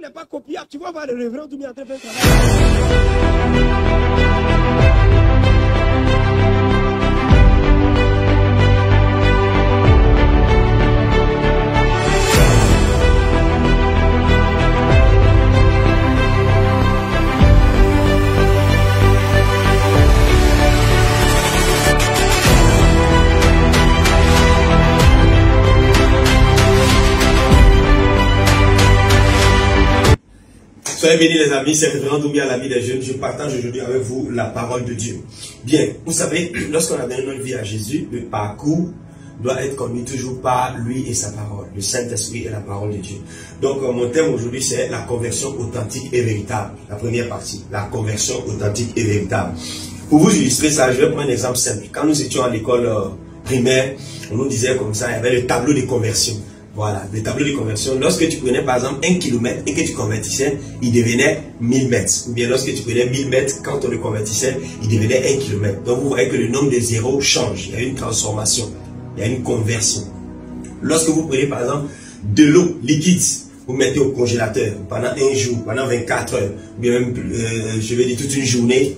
n'est pas copiable. Tu vas voir le révérend tout bien en train de faire un travail. Soyez bénis les amis, c'est révérend Doumbia, l'ami des jeunes. Je partage aujourd'hui avec vous la parole de Dieu. Bien, vous savez, lorsqu'on a donné notre vie à Jésus, le parcours doit être conduit toujours par lui et sa parole, le Saint-Esprit et la parole de Dieu. Donc mon thème aujourd'hui c'est la conversion authentique et véritable. La première partie, la conversion authentique et véritable. Pour vous illustrer ça, je vais prendre un exemple simple. Quand nous étions à l'école primaire, on nous disait comme ça, il y avait le tableau de conversion. Voilà, le tableau de conversion. Lorsque tu prenais par exemple 1 km et que tu convertissais, il devenait 1000 mètres. Ou bien lorsque tu prenais 1000 mètres, quand on le convertissait, il devenait 1 km. Donc vous voyez que le nombre de zéros change. Il y a une transformation, il y a une conversion. Lorsque vous prenez par exemple de l'eau liquide, vous mettez au congélateur pendant un jour, pendant 24 heures, ou bien même, je vais dire toute une journée,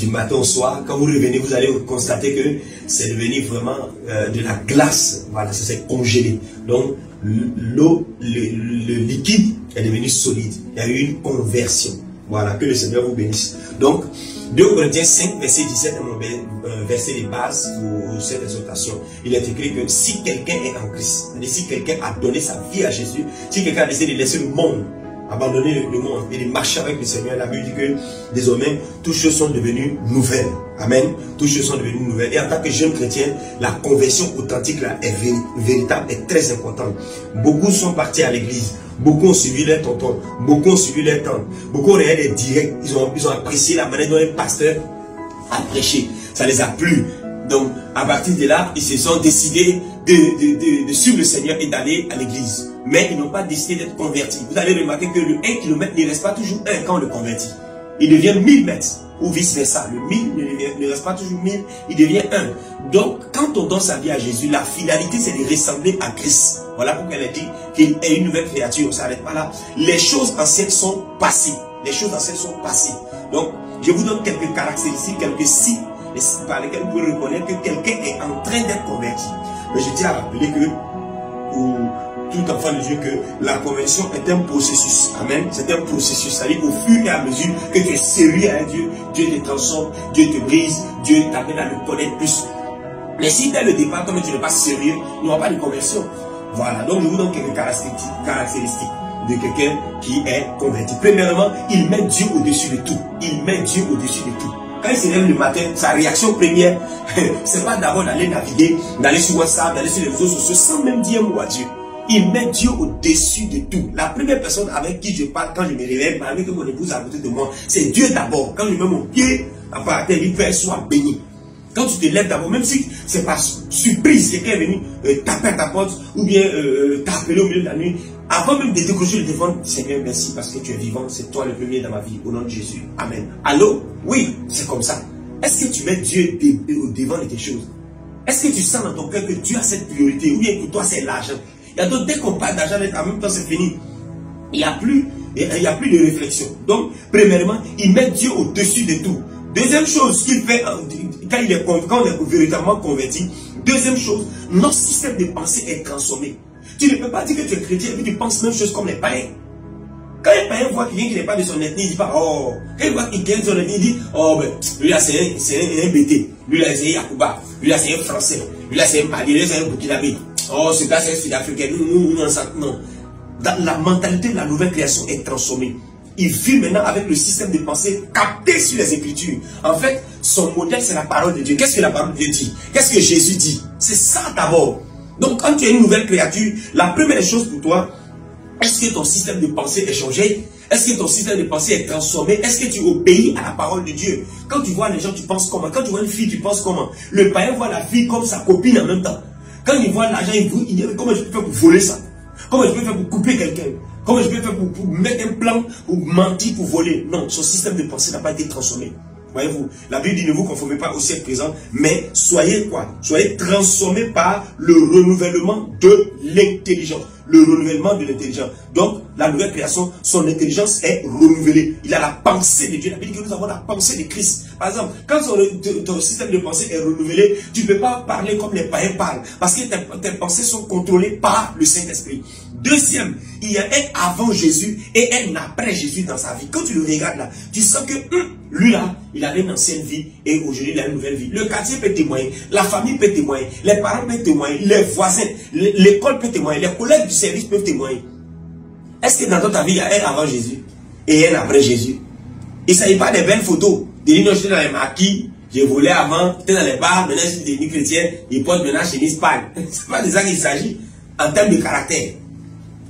du matin au soir, quand vous revenez, vous allez constater que c'est devenu vraiment de la glace. Voilà, ça s'est congelé. Donc, l'eau, le liquide est devenu solide. Il y a eu une conversion. Voilà, que le Seigneur vous bénisse. Donc, 2 Corinthiens 5, verset 17 est mon verset de base pour cette exhortation. Il est écrit que si quelqu'un est en Christ, si quelqu'un a donné sa vie à Jésus, si quelqu'un a décidé de laisser le monde, abandonner le monde et de marcher avec le Seigneur, la Bible dit que désormais toutes choses sont devenues nouvelles. Amen. Toutes choses sont devenues nouvelles. Et en tant que jeune chrétien, la conversion authentique là est véritable, est très importante. Beaucoup sont partis à l'église, beaucoup ont suivi leur tonton, beaucoup ont suivi leur tante, beaucoup ont regardé des directs, ils ont apprécié la manière dont un pasteur a prêché. Ça les a plu. Donc, à partir de là, ils se sont décidés de suivre le Seigneur et d'aller à l'église. Mais ils n'ont pas décidé d'être convertis. Vous allez remarquer que le 1 km ne reste pas toujours 1 quand on le convertit. Il devient 1000 mètres ou vice versa. Le 1000 ne reste pas toujours 1000, il devient 1. Donc, quand on donne sa vie à Jésus, la finalité c'est de ressembler à Christ. Voilà pourquoi elle a dit qu'il est une nouvelle créature. On ne s'arrête pas là. Les choses anciennes sont passées. Les choses anciennes sont passées. Donc, je vous donne quelques caractéristiques, quelques signes par lesquels vous pouvez reconnaître que quelqu'un est en train d'être converti. Mais je tiens à rappeler que pour tout enfant de Dieu, que la conversion est un processus. Amen. C'est un processus. C'est-à-dire qu'au fur et à mesure que tu es sérieux à Dieu, Dieu te transforme, Dieu te brise, Dieu t'amène à le connaître plus. Mais si dès le départ, comme tu n'es pas sérieux, il n'y aura pas de conversion. Voilà. Donc je vous donne quelques caractéristiques de quelqu'un qui est converti. Premièrement, il met Dieu au-dessus de tout. Il met Dieu au-dessus de tout. Quand il se lève le matin, sa réaction première, c'est pas d'abord d'aller naviguer, d'aller sur WhatsApp, d'aller sur les réseaux sociaux, sans même dire un mot à Dieu. Il met Dieu au-dessus de tout. La première personne avec qui je parle quand je me réveille, malgré que mon épouse est à côté de moi, c'est Dieu d'abord. Quand je mets mon pied à part à terre, il dit Père, sois béni. Quand tu te lèves d'abord, même si c'est par surprise, quelqu'un est venu taper à ta porte, ou bien t'appeler au milieu de la nuit, avant même de décrocher le téléphone, Seigneur, merci parce que tu es vivant, c'est toi le premier dans ma vie, au nom de Jésus. Amen. Allô? Oui, c'est comme ça. Est-ce que tu mets Dieu au devant de quelque chose? Est-ce que tu sens dans ton cœur que Dieu a cette priorité? Ou bien pour toi c'est l'argent? Il y a d'autres, dès qu'on parle d'argent, en même temps c'est fini. Il n'y a plus de réflexion. Donc, premièrement, il met Dieu au-dessus de tout. Deuxième chose qu'il fait quand on est véritablement converti, deuxième chose, notre système de pensée est transformé. Tu ne peux pas dire que tu es chrétien et que tu penses la même chose comme les païens. Quand les païens voient quelqu'un qui n'est pas de son ethnie, il ne dit pas oh. Quand ils voient quelqu'un de son ethnie, il dit oh ben, lui là c'est un BT, lui là c'est un Yacouba, lui là c'est un Français, lui là c'est un Mali, lui là c'est un Burkinabé. Oh, ce gars c'est un Sud-Africain, non. Dans la mentalité de la nouvelle création est transformée. Il vit maintenant avec le système de pensée capté sur les Écritures. En fait, son modèle, c'est la parole de Dieu. Qu'est-ce que la parole de Dieu dit? Qu'est-ce que Jésus dit? C'est ça d'abord. Donc, quand tu es une nouvelle créature, la première chose pour toi, est-ce que ton système de pensée est changé? Est-ce que ton système de pensée est transformé? Est-ce que tu obéis à la parole de Dieu? Quand tu vois les gens, tu penses comment? Quand tu vois une fille, tu penses comment? Le païen voit la fille comme sa copine en même temps. Quand il voit l'argent, il dit comment je peux faire pour voler ça? Comment je peux faire pour couper quelqu'un? Comment je peux faire pour mettre un plan, pour mentir, pour voler? Non, son système de pensée n'a pas été transformé. Voyez-vous, la Bible dit ne vous conformez pas au siècle présent, mais soyez quoi? Soyez transformés par le renouvellement de l'intelligence. Le renouvellement de l'intelligence. Donc, la nouvelle création, son intelligence est renouvelée. Il a la pensée de Dieu. La Bible dit que nous avons la pensée de Christ. Par exemple, quand ton système de pensée est renouvelé, tu ne peux pas parler comme les païens parlent. Parce que tes pensées sont contrôlées par le Saint-Esprit. Deuxième, il y a un avant Jésus et un après Jésus dans sa vie. Quand tu le regardes là, tu sens que lui là, il avait une ancienne vie et aujourd'hui il a une nouvelle vie. Le quartier peut témoigner, la famille peut témoigner, les parents peuvent témoigner, les voisins, l'école peut témoigner, les collègues du service peuvent témoigner. Est-ce que dans ta vie il y a un avant Jésus et un après Jésus? Il ne s'agit pas des belles photos. De dire non, j'étais dans les maquis, j'ai volé avant, j'étais dans les bars, maintenant je suis devenu chrétien, il porte maintenant chemise pâle. C'est pas de ça qu'il s'agit en termes de caractère.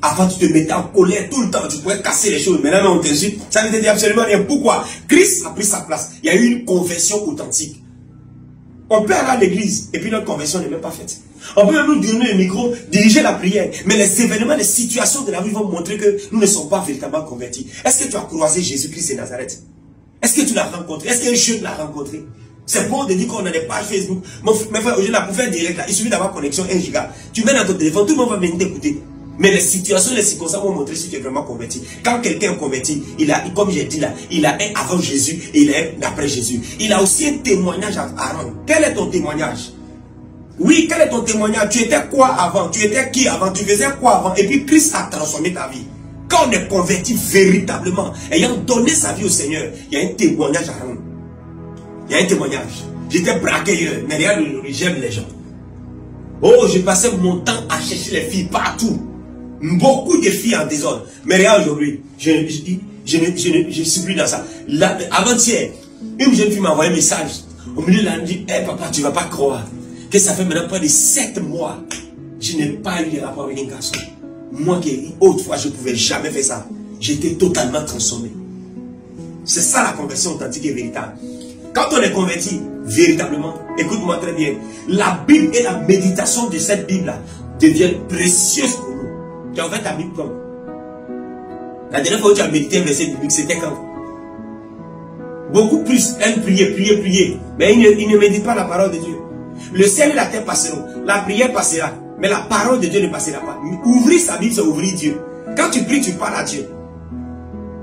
Avant, tu te mettais en colère tout le temps, tu pouvais casser les choses. Maintenant, on t'insulte. Ça ne te dit absolument rien. Pourquoi? Christ a pris sa place. Il y a eu une conversion authentique. On peut aller à l'église et puis notre conversion n'est même pas faite. On peut même nous donner le micro, diriger la prière. Mais les événements, les situations de la vie vont montrer que nous ne sommes pas véritablement convertis. Est-ce que tu as croisé Jésus-Christ de Nazareth? Est-ce que tu l'as rencontré? Est-ce qu'un jeune l'a rencontré? C'est bon de dire qu'on a des pages Facebook. Mes frères, aujourd'hui, pour faire direct, là, il suffit d'avoir connexion 1 giga. Tu mets dans ton téléphone, tout le monde va venir t'écouter. Mais les situations, les circonstances vont montrer si tu es vraiment converti. Quand quelqu'un est converti, il a, comme j'ai dit là, il a un avant Jésus et il a un après Jésus. Il a aussi un témoignage à rendre. Quel est ton témoignage? Oui, quel est ton témoignage? Tu étais quoi avant? Tu étais qui avant? Tu faisais quoi avant? Et puis Christ a transformé ta vie. Quand on est converti véritablement, ayant donné sa vie au Seigneur, il y a un témoignage à rendre. Il y a un témoignage. J'étais braqueur, mais regarde, j'aime les gens. Oh, je passais mon temps à chercher les filles partout. Beaucoup de filles en désordre. Mais regarde aujourd'hui, je ne suis plus dans ça. Avant-hier, une jeune fille m'a envoyé un message. Au milieu de la nuit, dit, hey, papa, tu ne vas pas croire que ça fait maintenant près de 7 mois. Je n'ai pas eu de rapport avec un garçon. Moi qui, autrefois, je ne pouvais jamais faire ça. J'étais totalement transformé. C'est ça la conversion authentique et véritable. Quand on est converti véritablement, écoute-moi très bien, la Bible et la méditation de cette Bible-là deviennent précieuses pour nous. Tu as ouvert ta Bible quand? La dernière fois où tu as médité un verset biblique, c'était quand? Beaucoup plus aiment prier. Mais ils ne méditent pas la parole de Dieu. Le ciel et la terre passeront. La prière passera. Mais la parole de Dieu ne passera pas. Ouvrir sa Bible, c'est ouvrir Dieu. Quand tu pries, tu parles à Dieu.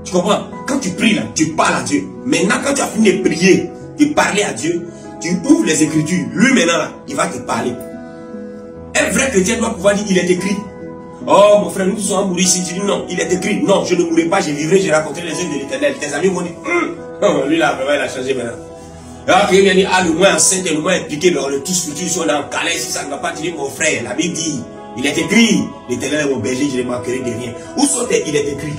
Tu comprends? Quand tu pries là, tu parles à Dieu. Maintenant, quand tu as fini de prier, de parler à Dieu, tu ouvres les Écritures. Lui maintenant là, il va te parler. Un vrai chrétien doit pouvoir dire, il est écrit. Oh mon frère, nous tous sommes mourir ici. Tu dis non, il est écrit. Non, je ne mourrai pas, je vivrai, je raconterai les œuvres de l'Éternel. Tes amis vont dire, oh, lui là, vraiment, il a changé maintenant. Alors qu'il vient dire, ah, le moins enceinte et le moins impliqué, mais on est tous foutus, si on est en câlin, si ça ne va pas, tu dis, mon frère, la Bible dit, il est écrit. L'Éternel est mon berger, je ne manquerai de rien. Où sont-elles? Il est écrit.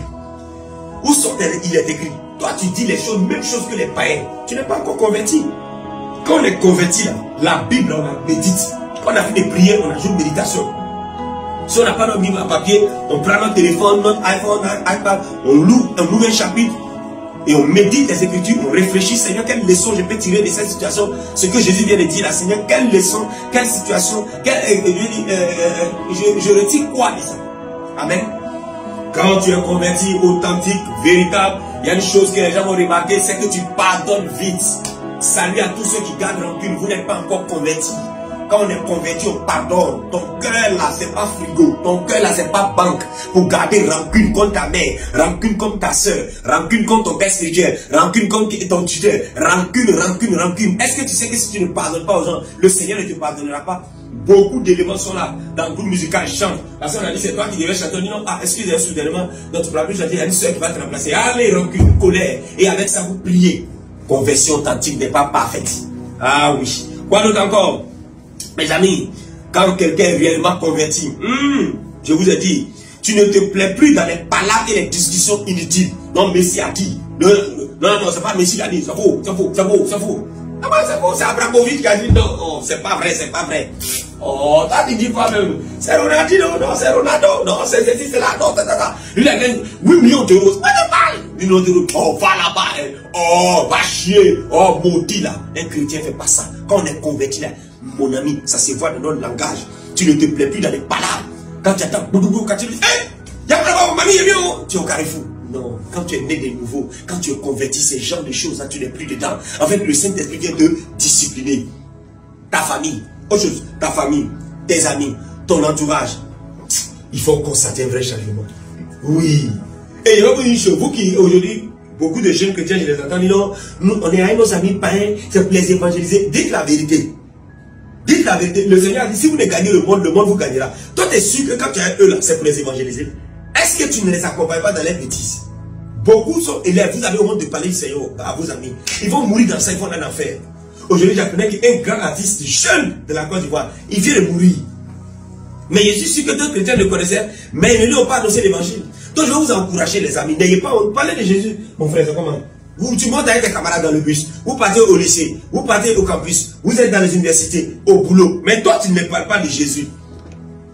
Où sont-elles? Il est écrit. Toi, tu dis les choses, même chose que les païens. Tu n'es pas encore converti. Quand on est converti, là, la Bible, on la médite. Quand on a fini de prier, on ajoute méditation. Si on n'a pas notre Bible à papier, on prend notre téléphone, notre iPhone, notre iPad, on loue un nouvel chapitre et on médite les Écritures, on réfléchit, Seigneur, quelle leçon je peux tirer de cette situation? Ce que Jésus vient de dire là, Seigneur, quelle leçon, quelle situation, je retire quoi de ça? Amen. Quand tu es converti, authentique, véritable, il y a une chose que les gens vont remarquer, c'est que tu pardonnes vite. Salut à tous ceux qui gardent rancune, vous n'êtes pas encore convertis. Quand on est converti, on pardonne. Ton cœur là, c'est pas frigo. Ton cœur là, c'est pas banque. Pour garder rancune contre ta mère, rancune contre ta soeur, rancune contre ton père spirituel, rancune contre ton tuteur, rancune. Est-ce que tu sais que si tu ne pardonnes pas aux gens, le Seigneur ne te pardonnera pas? Beaucoup d'éléments sont là. Dans le groupe musical, chante. Parce qu'on a dit, c'est toi qui devais chanter. On dit non, ah, excusez-moi, soudainement, notre plateau, il y a une soeur qui va te remplacer. Allez, rancune, colère. Et avec ça, vous priez. Conversion authentique n'est pas parfaite. Ah oui. Quoi d'autre encore? Mes amis, quand quelqu'un est réellement converti, je vous ai dit, tu ne te plais plus dans les palabres et les discussions inutiles. Non, Messie a dit. Non, c'est pas Messie qui a dit. C'est faux. Ah ben, c'est faux, c'est Abramovich qui a dit non. Oh, c'est pas vrai. Oh, toi tu dis quoi même? C'est Ronaldinho, non, c'est Ronaldo, non, c'est ceci, c'est là, non, lui il a gagné 8 millions d'euros. C'est pas de mal. 8 millions d'euros. Oh, va là-bas. Oh, va chier. Oh, maudit là. Un chrétien fait pas ça. Quand on est converti là, mon ami, ça se voit dans notre langage. Tu ne te plais plus dans les palabres. Quand tu attends, quand tu dis, hé, y'a pas de mamie, tu es au carrefour. Non, quand tu es né de nouveau, quand tu es converti, ces genres de choses-là, tu n'es plus dedans. En fait, le Saint-Esprit vient te discipliner. Ta famille, autre chose, ta famille, tes amis, ton entourage. Il faut constater un vrai changement. Oui. Et il y a une chose, vous qui aujourd'hui, beaucoup de jeunes chrétiens, je les entends dire non, nous, on est avec nos amis païens, c'est pour les évangéliser. Dites la vérité. Dites la vérité. Le Seigneur a dit, si vous ne gagnez le monde vous gagnera. Toi, tu es sûr que quand tu es avec eux là, c'est pour les évangéliser. Est-ce que tu ne les accompagnes pas dans les bêtises? Beaucoup sont élèves. Vous avez au monde de parler du Seigneur à vos amis. Ils vont mourir dans ça, ils vont en enfer. Aujourd'hui, j'apprenais qu'un grand artiste jeune de la Côte d'Ivoire, il vient de mourir. Mais je suis sûr que d'autres chrétiens le connaissaient, mais ils ne lui ont pas annoncé l'évangile. Donc je vais vous encourager les amis. N'ayez pas honte. Parlez de Jésus. Mon frère, c'est comment? Tu montes avec tes camarades dans le bus, vous partez au lycée, vous partez au campus, vous êtes dans les universités, au boulot. Mais toi, tu ne parles pas de Jésus.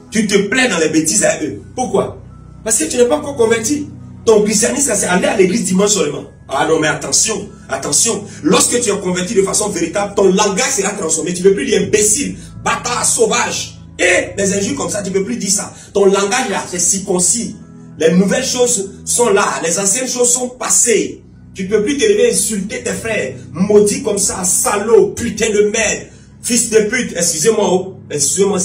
Tu te plains dans les bêtises à eux. Pourquoi? Parce que tu n'es pas encore converti. Ton christianisme, c'est aller à l'église dimanche seulement. Ah non, mais attention, attention. Lorsque tu es converti de façon véritable, ton langage sera transformé. Tu ne peux plus dire imbécile, bâtard, sauvage. Et des injures comme ça, tu ne peux plus dire ça. Ton langage là, c'est circoncis. Les nouvelles choses sont là. Les anciennes choses sont passées. Tu ne peux plus te lever et insulter tes frères. Maudit comme ça, salaud, putain de merde, fils de pute. Excusez-moi, excusez-moi.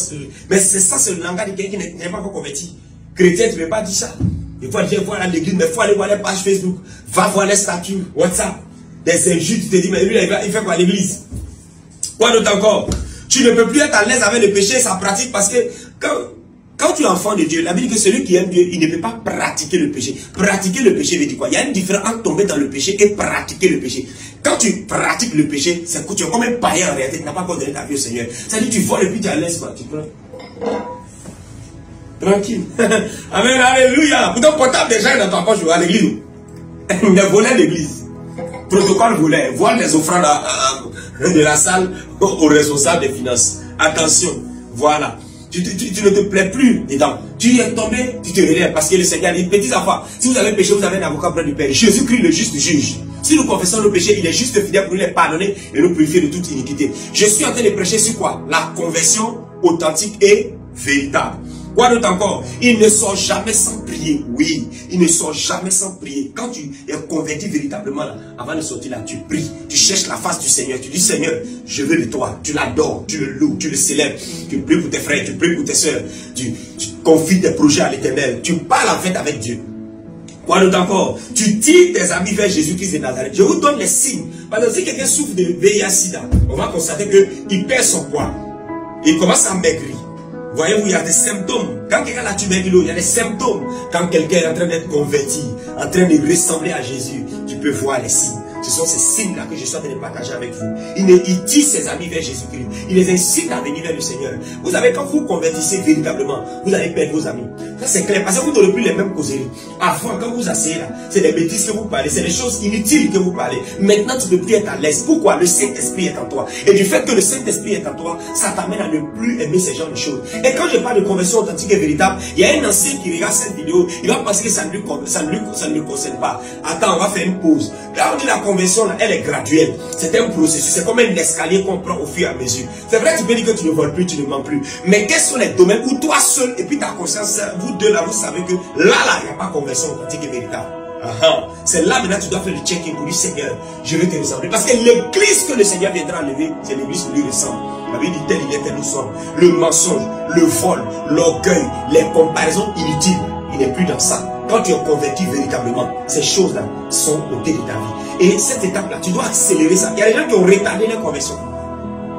Mais c'est ça, c'est le langage de quelqu'un qui n'est pas encore converti. Chrétien, tu ne peux pas dire ça. Il faut aller voir à l'église, mais il faut aller voir les pages Facebook. Va voir les statuts, WhatsApp. Des injures, tu te dis, mais lui, il fait quoi à l'église? Quoi d'autre encore? Tu ne peux plus être à l'aise avec le péché et sa pratique parce que quand tu es enfant de Dieu, la Bible dit que celui qui aime Dieu, il ne peut pas pratiquer le péché. Pratiquer le péché veut dire quoi? Il y a une différence entre tomber dans le péché et pratiquer le péché. Quand tu pratiques le péché, c'est que tu es comme un païen en réalité, tu n'as pas encore donné ta vie au Seigneur. C'est-à-dire tu voles et puis tu es à l'aise, quoi. Tu prends. Tranquille. Amen, alléluia. Pourtant, portable des gens dans ta poche à l'église. Mais voler l'église. Protocole volet. Voir les offrandes de la salle aux responsables des finances. Attention. Voilà. Tu ne te plais plus dedans. Tu es tombé, tu te relèves. Parce que le Seigneur dit, petits enfants, si vous avez péché, vous avez un avocat près du Père. Jésus-Christ, le juste juge. Si nous confessons nos péchés, il est juste fidèle pour nous les pardonner et nous purifier de toute iniquité. Je suis en train de prêcher sur quoi? La conversion authentique et véritable. Quoi d'autre encore? Il ne sort jamais sans prier. Oui, il ne sort jamais sans prier. Quand tu es converti véritablement, là, avant de sortir là, tu pries. Tu cherches la face du Seigneur. Tu dis, Seigneur, je veux de toi. Tu l'adores, tu le loues, tu le célèbres. Tu pries pour tes frères, tu pries pour tes soeurs. Tu confies tes projets à l'Éternel. Tu parles en fait avec Dieu. Quoi d'autre encore? Tu tires tes amis vers Jésus-Christ de Nazareth. Je vous donne les signes. Parce que si quelqu'un souffre de VIH-Sida, on va constater qu'il perd son poids. Il commence à maigrir. Voyez-vous, il y a des symptômes. Quand quelqu'un a tuberculose, il y a des symptômes. Quand quelqu'un est en train d'être converti, en train de ressembler à Jésus, tu peux voir les signes. Ce sont ces signes-là que je suis en train de partager avec vous. Il tire ses amis vers Jésus-Christ. Il les incite à venir vers le Seigneur. Vous savez, quand vous convertissez véritablement, vous allez perdre vos amis. Ça, c'est clair. Parce que vous n'aurez plus les mêmes causeries. Avant, quand vous asseyez là, c'est des bêtises que vous parlez. C'est des choses inutiles que vous parlez. Maintenant, tu ne peux plus être à l'aise. Pourquoi? Le Saint-Esprit est en toi. Et du fait que le Saint-Esprit est en toi, ça t'amène à ne plus aimer ces genres de choses. Et quand je parle de conversion authentique et véritable, il y a un ancien qui regarde cette vidéo, il va penser que ça ne lui concerne pas. Attends, on va faire une pause. Là, on dit la conversion, là, elle est graduelle. C'est un processus. C'est comme un escalier qu'on prend au fur et à mesure. C'est vrai, tu peux dire que tu ne voles plus, tu ne mens plus. Mais quels sont les domaines où toi seul, et puis ta conscience, vous deux là, vous savez que là, il n'y a pas conversion authentique et véritable. C'est là maintenant tu dois faire le check-in pour dire Seigneur, je vais te ressembler. Parce que l'église que le Seigneur viendra enlever, c'est l'église qui lui ressemble. La Bible dit tel il est, tel nous sommes. Le mensonge, le vol, l'orgueil, les comparaisons inutiles, il n'est plus dans ça. Quand tu es converti véritablement, ces choses-là sont ôtées de ta vie. Et cette étape-là, tu dois accélérer ça. Il y a des gens qui ont retardé leur conversion.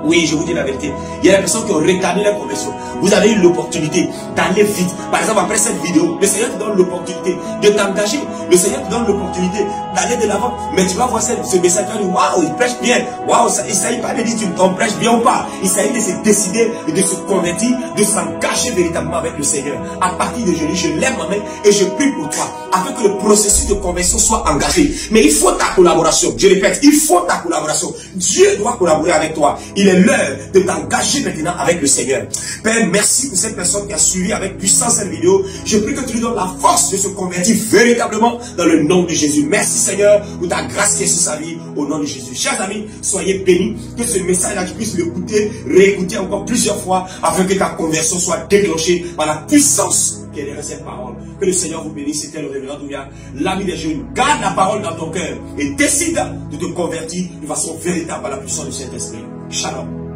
Oui, je vous dis la vérité. Il y a des personnes qui ont retardé leur conversion. Vous avez eu l'opportunité d'aller vite. Par exemple, après cette vidéo, le Seigneur te donne l'opportunité de t'engager. Le Seigneur te donne l'opportunité d'aller de l'avant. Mais tu vas voir ce message, tu vas dire, waouh, il prêche bien. Waouh, il ne s'agit pas de dire on prêche bien ou pas. Il s'agit de se décider, de se convertir, de s'engager véritablement avec le Seigneur. À partir d'aujourd'hui, je lève ma main et je prie pour toi, afin que le processus de conversion soit engagé. Mais il faut ta collaboration. Je répète, il faut ta collaboration. Dieu doit collaborer avec toi. Il est l'heure de t'engager maintenant avec le Seigneur. Père, merci pour cette personne qui a suivi avec puissance cette vidéo. Je prie que tu lui donnes la force de se convertir véritablement dans le nom de Jésus. Merci Seigneur pour ta grâce qui est sur sa vie au nom de Jésus. Chers amis, soyez bénis. Que ce message-là, tu puisses l'écouter, réécouter encore plusieurs fois afin que ta conversion soit déclenchée par la puissance derrière cette parole. Que le Seigneur vous bénisse. C'était le révérend Doumbia, l'ami des jeunes. Garde la parole dans ton cœur et décide de te convertir de façon véritable à la puissance du Saint-Esprit. Shalom.